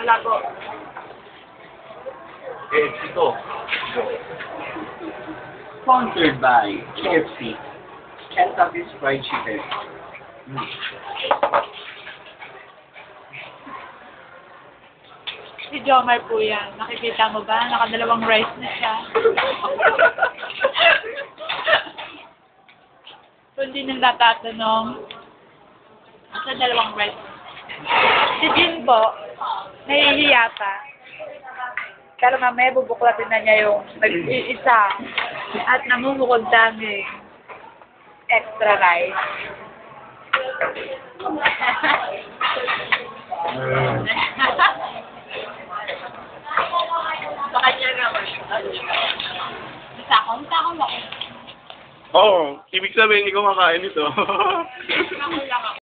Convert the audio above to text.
wala po. Ito. Sponsored by KFC. Kentucky's Fried Chicken. Si Jomar po yan. Nakikita mo ba? Nakadalawang rice na siya. Kung di nang natatanong, sa dalawang rice. Si Jin po, nahihiya pa. Pero mamaya bubuklatin na niya yung nag-iisa at namumukod dami extra rice. Sa kanya naman. Sa akong lang. Oo, ibig sabihin, hindi ko makain ito. Ako lang ako.